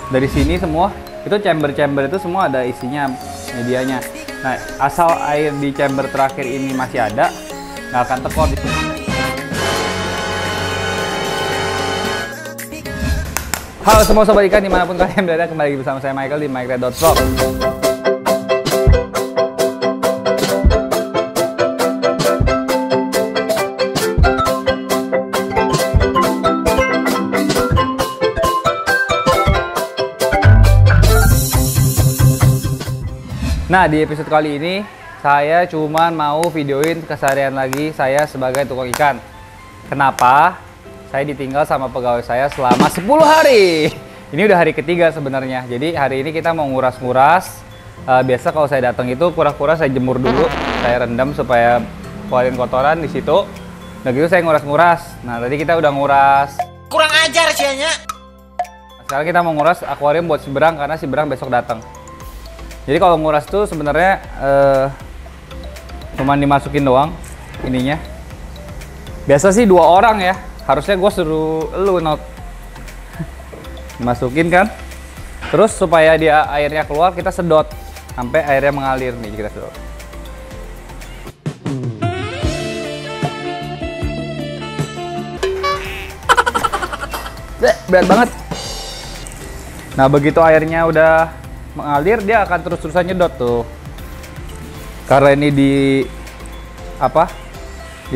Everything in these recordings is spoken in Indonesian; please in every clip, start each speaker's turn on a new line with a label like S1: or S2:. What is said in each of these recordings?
S1: dari sini semua itu chamber-chamber itu semua ada isinya medianya. Nah, asal air di chamber terakhir ini masih ada, nggak akan tekor di sini. Halo semua sobat ikan dimanapun kalian berada, kembali lagi bersama saya Michael di MikeRed.vlog. Nah, di episode kali ini saya cuman mau videoin keseharian lagi saya sebagai tukang ikan. Kenapa? Saya ditinggal sama pegawai saya selama 10 hari. Ini udah hari ketiga sebenarnya. Jadi hari ini kita mau nguras-nguras. Biasa kalau saya datang itu kura-kura saya jemur dulu, saya rendam supaya keluarin kotoran di situ. Nah gitu saya nguras-nguras. Nah tadi kita udah nguras.
S2: Kurang ajar sianya.
S1: Sekarang kita mau nguras akuarium buat si Berang karena si Berang besok datang. Jadi kalau nguras tuh sebenarnya cuman dimasukin doang ininya. Biasa sih 2 orang ya. Harusnya gue suruh lu not. Masukin kan. Terus supaya dia airnya keluar kita sedot sampai airnya mengalir nih kita sedot. Berat banget. Nah begitu airnya udah mengalir dia akan terus-terusan nyedot tuh. Karena ini di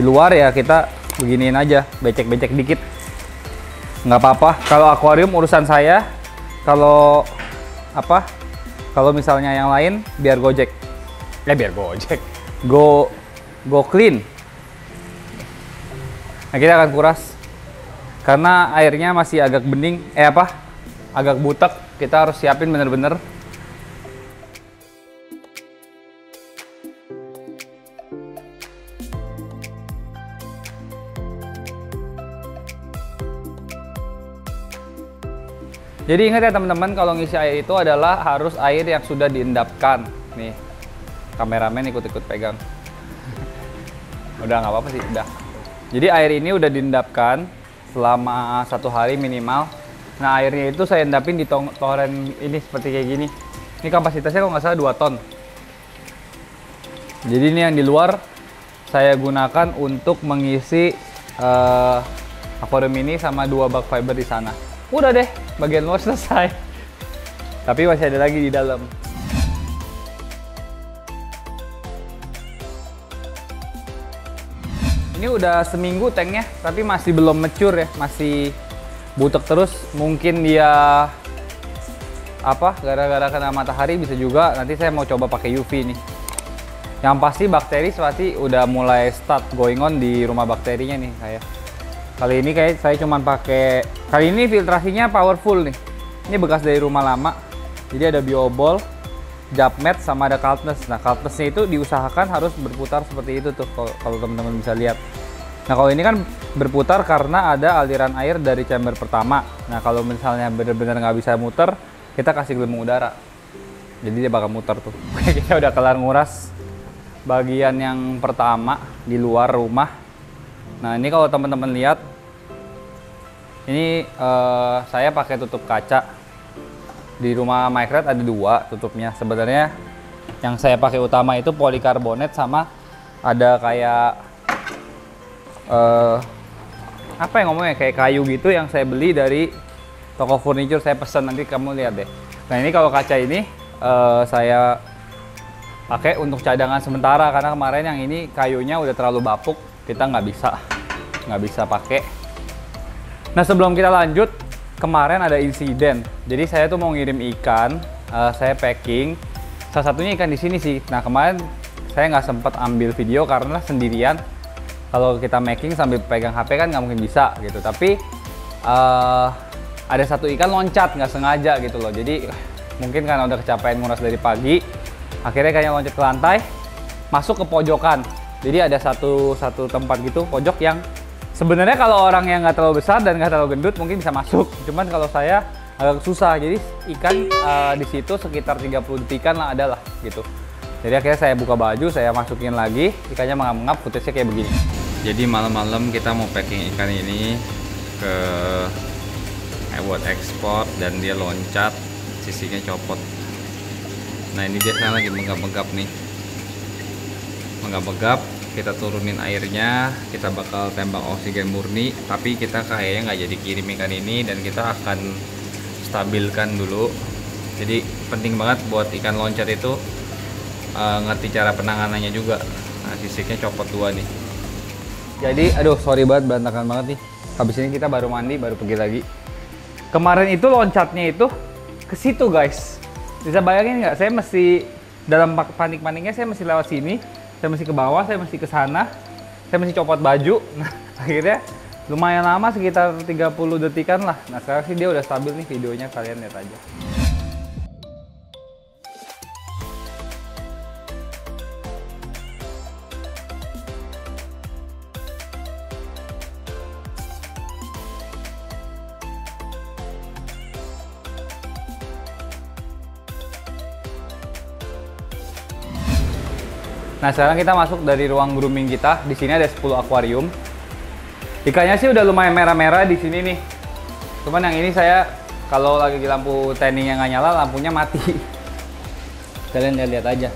S1: luar ya kita beginiin aja, becek-becek dikit. Nggak apa-apa. Kalau akuarium urusan saya. Kalau misalnya yang lain biar gojek. Biar gojek. Go clean. Nah, kita akan kuras. Karena airnya masih agak bening, agak butek. Kita harus siapin bener-bener. Jadi ingat ya teman-teman, kalau ngisi air itu adalah harus air yang sudah diendapkan. Nih, kameramen ikut-ikut pegang. Udah nggak apa-apa sih, udah. Jadi air ini udah diendapkan selama 1 hari minimal. Nah airnya itu saya endapin di toren ini seperti kayak gini. Ini kapasitasnya kalau nggak salah 2 ton. Jadi ini yang di luar saya gunakan untuk mengisi akuarium ini sama 2 bag fiber di sana. Udah deh, bagian luar selesai. Tapi masih ada lagi di dalam. Ini udah seminggu tanknya, tapi masih belum mature ya, masih butek terus. Mungkin dia gara-gara kena matahari bisa juga. Nanti saya mau coba pakai UV nih. Yang pasti bakteri udah mulai start going on di rumah bakterinya nih saya. Kali ini kayak saya cuman pakai, kali ini filtrasinya powerful nih. Ini bekas dari rumah lama. Jadi ada biobol, Japmet sama ada Kaltnes. Nah Kaltnesnya itu diusahakan harus berputar seperti itu tuh kalau teman-teman bisa lihat. Nah kalau ini kan berputar karena ada aliran air dari chamber pertama. Nah kalau misalnya benar-benar nggak bisa muter, kita kasih gelembung udara. Jadi dia bakal muter tuh. Kita udah kelar nguras bagian yang pertama di luar rumah. Nah ini kalau teman-teman lihat, ini saya pakai tutup kaca. Di rumah MikeRed ada 2 tutupnya. Sebenarnya yang saya pakai utama itu polikarbonat sama ada kayak kayak kayu gitu yang saya beli dari toko furniture. Saya pesan, nanti kamu lihat deh. Nah ini kalau kaca ini saya pakai untuk cadangan sementara karena kemarin yang ini kayunya udah terlalu bapuk, kita nggak bisa pakai. Nah sebelum kita lanjut, kemarin ada insiden. Jadi saya tuh mau ngirim ikan, saya packing. Salah satunya ikan di sini sih. Nah kemarin saya nggak sempat ambil video karena sendirian. Kalau kita making sambil pegang HP kan nggak mungkin bisa gitu. Tapi ada satu ikan loncat nggak sengaja gitu loh. Jadi mungkin karena udah kecapean nguras dari pagi, akhirnya ikannya loncat ke lantai, masuk ke pojokan. Jadi ada satu tempat gitu, pojok yang sebenarnya kalau orang yang nggak terlalu besar dan nggak terlalu gendut mungkin bisa masuk. Cuman kalau saya agak susah. Jadi ikan di situ sekitar 30 detikan lah adalah gitu. Jadi akhirnya saya buka baju, saya masukin lagi, ikannya mengap-ngap, footage-nya kayak begini. Jadi malam-malam kita mau packing ikan ini ke buat ekspor, dan dia loncat, sisinya copot. Nah ini dia sekarang lagi menggap-menggap nih, menggap-menggap. Kita turunin airnya, kita bakal tembak oksigen murni, tapi kita kayaknya nggak jadi kirim ikan ini, dan kita akan stabilkan dulu. Jadi penting banget buat ikan loncat itu ngerti cara penanganannya juga. Nah sisiknya copot 2 nih. Jadi aduh sorry banget, berantakan banget nih. Habis ini kita baru mandi, baru pergi lagi. Kemarin itu loncatnya itu ke situ guys. Bisa bayangin nggak? Saya mesti dalam panik-paniknya saya mesti lewat sini. Saya mesti ke bawah, saya mesti ke sana, saya mesti copot baju. Nah, akhirnya lumayan lama, sekitar 30 detikan lah. Nah, sekarang sih dia udah stabil nih videonya, kalian lihat aja. Nah, sekarang kita masuk dari ruang grooming kita. Di sini ada 10 akuarium. Ikannya sih udah lumayan merah-merah di sini nih. Cuman yang ini saya kalau lagi lampu tanning yang nggak nyala, lampunya mati. Kalian lihat aja.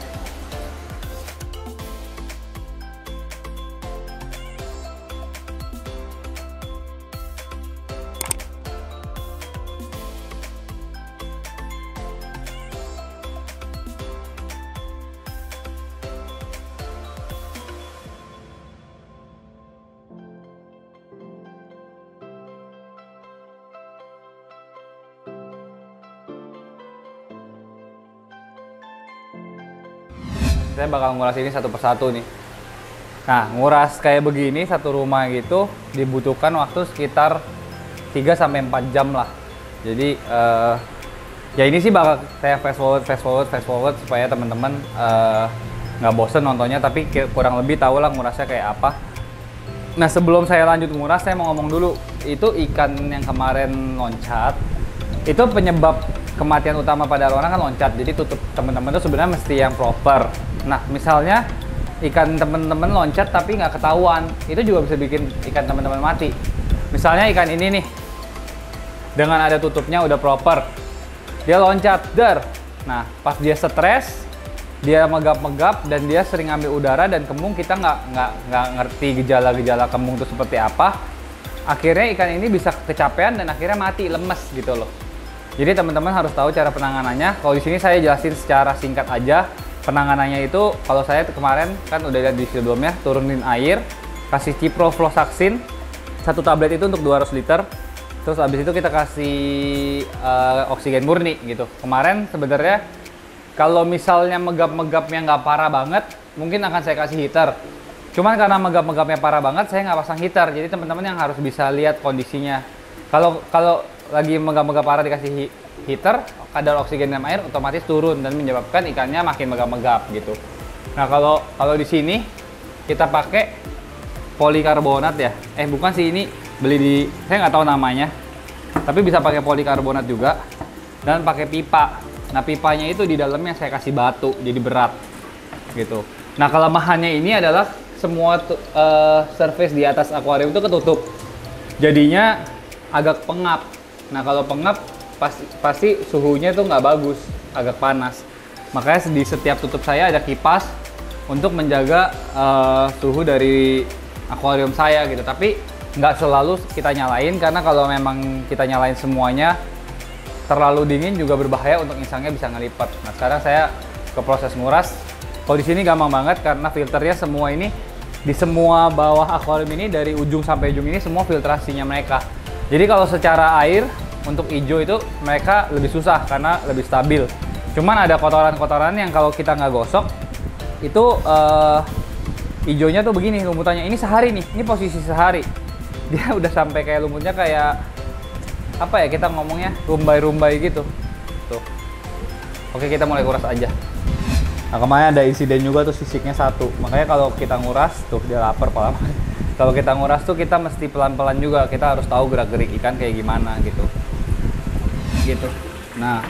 S1: Saya bakal nguras ini satu persatu nih. Nah, nguras kayak begini satu rumah gitu dibutuhkan waktu sekitar 3-4 jam lah. Jadi ya ini sih bakal saya fast forward supaya teman-teman nggak bosen nontonnya, tapi kurang lebih tahu lah ngurasnya kayak apa. Nah, sebelum saya lanjut nguras, saya mau ngomong dulu, itu ikan yang kemarin loncat itu penyebab kematian utama pada arwana kan loncat. Jadi tutup teman-teman itu sebenarnya mesti yang proper. Nah, misalnya ikan teman-teman loncat tapi nggak ketahuan, itu juga bisa bikin ikan teman-teman mati. Misalnya ikan ini nih, dengan ada tutupnya udah proper, dia loncat, dar. Nah, pas dia stres, dia megap-megap dan dia sering ambil udara dan kembung, kita nggak ngerti gejala-gejala kembung itu seperti apa. Akhirnya ikan ini bisa kecapean dan akhirnya mati, lemes gitu loh. Jadi teman-teman harus tahu cara penanganannya. Kalau di sini saya jelasin secara singkat aja. Penanganannya itu, kalau saya kemarin kan udah lihat di sebelumnya, turunin air, kasih ciprofloxacin, 1 tablet itu untuk 200 liter. Terus abis itu kita kasih oksigen murni gitu. Kemarin sebenarnya kalau misalnya megap-megapnya nggak parah banget, mungkin akan saya kasih heater. Cuman karena megap-megapnya parah banget, saya nggak pasang heater. Jadi teman-teman yang harus bisa lihat kondisinya. Kalau lagi megap-megap parah dikasih heater, kadar oksigen dalam air otomatis turun dan menyebabkan ikannya makin megap-megap gitu. Nah, kalau di sini kita pakai polikarbonat ya. Bukan sih, ini beli di, saya nggak tahu namanya. Tapi bisa pakai polikarbonat juga dan pakai pipa. Nah, pipanya itu di dalamnya saya kasih batu jadi berat gitu. Nah, kelemahannya ini adalah semua surface di atas akuarium itu ketutup. Jadinya agak pengap. Nah, kalau pengap pasti suhunya tuh nggak bagus, agak panas. Makanya di setiap tutup saya ada kipas untuk menjaga suhu dari akuarium saya gitu. Tapi nggak selalu kita nyalain, karena kalau memang kita nyalain semuanya terlalu dingin juga berbahaya, untuk insangnya bisa ngelipat. Nah, sekarang saya ke proses nguras. Kalau di sini gampang banget karena filternya semua ini di semua bawah akuarium ini, dari ujung sampai ujung ini semua filtrasinya mereka. Jadi kalau secara air untuk hijau itu mereka lebih susah karena lebih stabil. Cuman ada kotoran-kotoran yang kalau kita nggak gosok itu hijaunya tuh begini lumputannya. Ini sehari nih, ini posisi sehari. Dia udah sampai kayak lumutnya kayak apa ya, kita ngomongnya rumbai-rumbai gitu. Tuh. Oke, kita mulai kuras aja. Nah, kemarin ada insiden juga tuh sisiknya 1. Makanya kalau kita nguras tuh dia lapar pola. Kalau kita nguras tuh kita mesti pelan-pelan juga. Kita harus tahu gerak-gerik ikan kayak gimana gitu. Nah,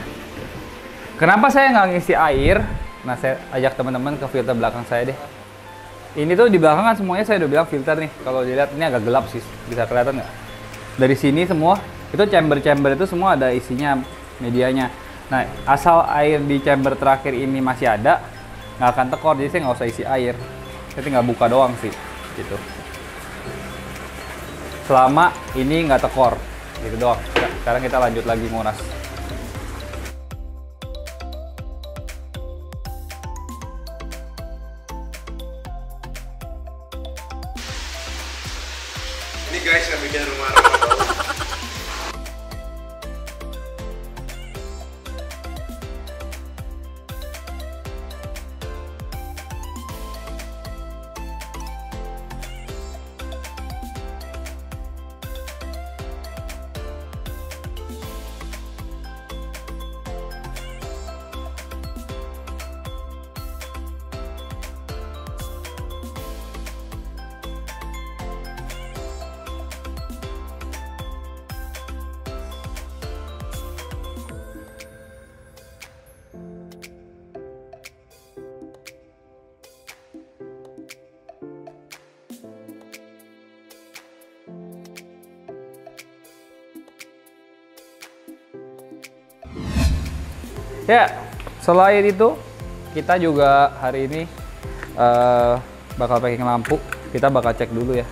S1: kenapa saya nggak ngisi air? Nah, saya ajak teman-teman ke filter belakang saya deh. Ini tuh di belakang kan semuanya saya udah bilang filter nih. Kalau dilihat ini agak gelap sih, bisa kelihatan nggak? Dari sini semua Itu chamber-chamber itu semua ada isinya, medianya. Nah, asal air di chamber terakhir ini masih ada, nggak akan tekor, jadi saya nggak usah isi air. Saya tinggal buka doang sih, gitu. Selama ini nggak tekor, gitu doang. Sekarang kita lanjut lagi nguras.
S2: Ini guys yang bikin rumah bau.
S1: Ya, selain itu kita juga hari ini bakal packing lampu. Kita bakal cek dulu ya.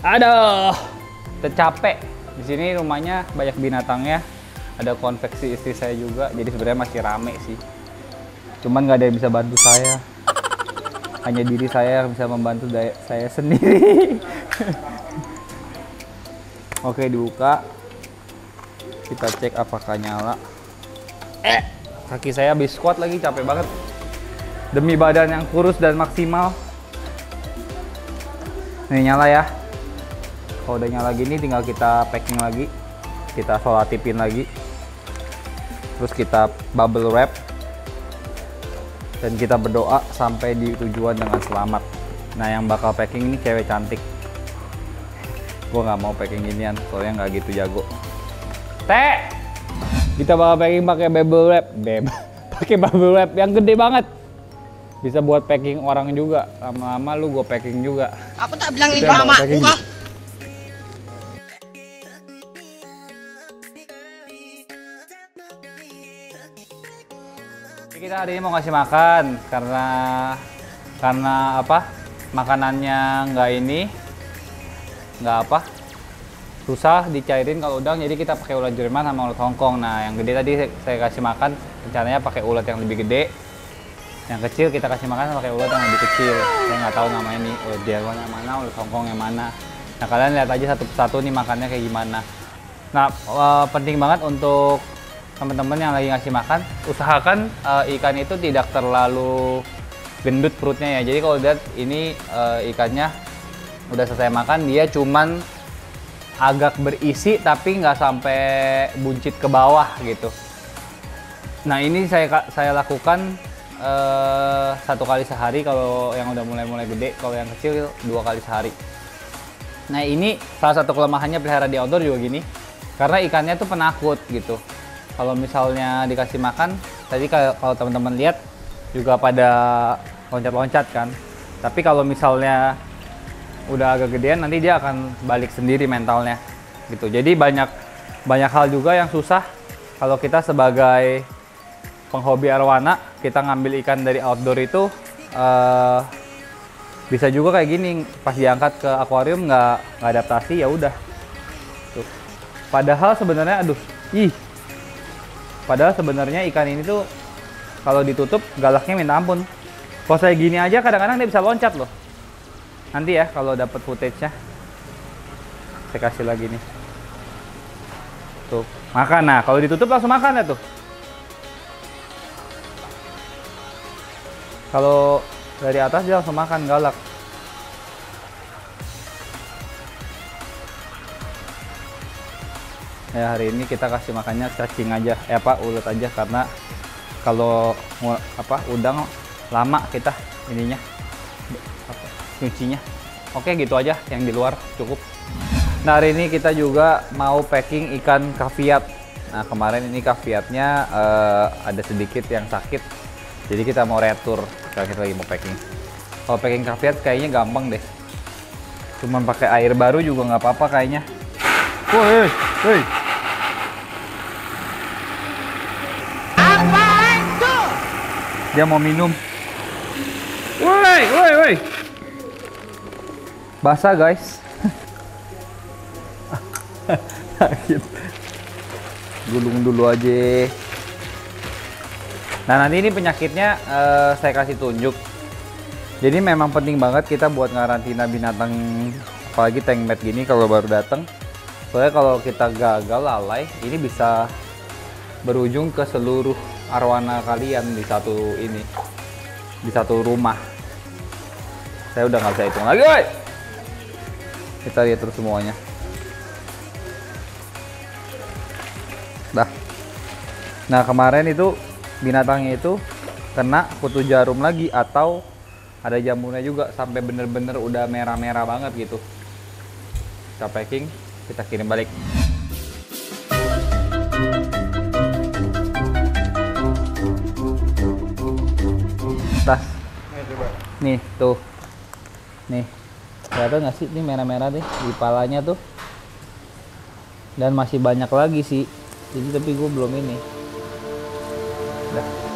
S1: Aduh, tercapek. Di sini rumahnya banyak binatangnya. Ada konveksi istri saya juga, jadi sebenarnya masih rame sih. Cuman nggak ada yang bisa bantu saya. Hanya diri saya yang bisa membantu saya sendiri. Oke, dibuka. Kita cek apakah nyala. Kaki saya habis squat lagi, capek banget. Demi badan yang kurus dan maksimal. Nih nyala ya. Kalau udah nyala gini tinggal kita packing lagi. Kita solatipin lagi. Terus kita bubble wrap. Dan kita berdoa sampai di tujuan dengan selamat. Nah, yang bakal packing ini cewek cantik. Gue nggak mau packing ginian, soalnya nggak gitu jago. Teh! Kita bakal packing pakai bubble wrap, pakai bubble wrap yang gede banget. Bisa buat packing orang juga. Lama-lama lu gue packing juga.
S3: Apa tak bilang ini mama aku kah?
S1: Kita hari ini mau ngasih makan karena apa? Makanannya nggak apa? Susah dicairin kalau udang, jadi kita pakai ulat Jerman sama ulat Hongkong. Nah, yang gede tadi saya kasih makan, rencananya pakai ulat yang lebih gede. Yang kecil kita kasih makan pakai ulat yang lebih kecil. Saya nggak tahu namanya nih, ulat Jerman yang mana, ulat Hongkong yang mana. Nah, kalian lihat aja satu persatu nih makannya kayak gimana. Nah, penting banget untuk teman-teman yang lagi ngasih makan, usahakan ikan itu tidak terlalu gendut perutnya ya. Jadi kalau lihat ini ikannya udah selesai makan, dia cuman agak berisi tapi nggak sampai buncit ke bawah gitu. Nah, ini saya lakukan 1 kali sehari kalau yang udah mulai gede. Kalau yang kecil 2 kali sehari. Nah, ini salah satu kelemahannya pelihara di outdoor juga gini, karena ikannya tuh penakut gitu. Kalau misalnya dikasih makan, tadi kalau teman-teman lihat juga pada loncat-loncat kan. Tapi kalau misalnya udah agak gedean, nanti dia akan balik sendiri mentalnya gitu. Jadi banyak hal juga yang susah kalau kita sebagai penghobi arwana, kita ngambil ikan dari outdoor itu bisa juga kayak gini, pas diangkat ke akuarium nggak adaptasi, ya udah. Padahal sebenarnya padahal sebenarnya ikan ini tuh kalau ditutup galaknya minta ampun. Kalau saya gini aja kadang-kadang dia bisa loncat loh. Nanti ya kalau dapat footage-nya saya kasih lagi nih. Tuh, makan. Nah, kalau ditutup langsung makan ya tuh. Kalau dari atas dia langsung makan, galak. Ya, hari ini kita kasih makannya cacing aja, ulet aja, karena kalau udang lama kita ininya nyucinya. Oke, gitu aja, yang di luar cukup. Nah, hari ini kita juga mau packing ikan kaviat. Nah, kemarin ini kaviatnya ada sedikit yang sakit, jadi kita mau retur. Sekarang kita lagi mau packing. Kalau packing kaviat kayaknya gampang deh, cuman pakai air baru juga nggak apa-apa kayaknya. Woi, woi.
S3: Apa itu?
S1: Dia mau minum. Woi, woi, woi. Basah, guys. Sakit. Gulung dulu aja. Nah, nanti ini penyakitnya saya kasih tunjuk. Jadi memang penting banget kita buat ngarantina binatang, apalagi tank mat gini kalau baru datang. Soalnya kalau kita gagal lalai, ini bisa berujung ke seluruh arwana kalian di satu rumah. Saya udah nggak bisa hitung lagi, woy. Kita lihat terus semuanya. Dah. Nah, kemarin itu binatangnya itu kena kutu jarum lagi atau ada jamurnya juga sampai bener-bener udah merah-merah banget gitu. Kita packing, kita kirim balik. Tas. Nih tuh. Nih. Kelihatan nggak sih ini merah-merah deh di palanya tuh. Dan masih banyak lagi sih. Jadi tapi gue belum ini. Udah.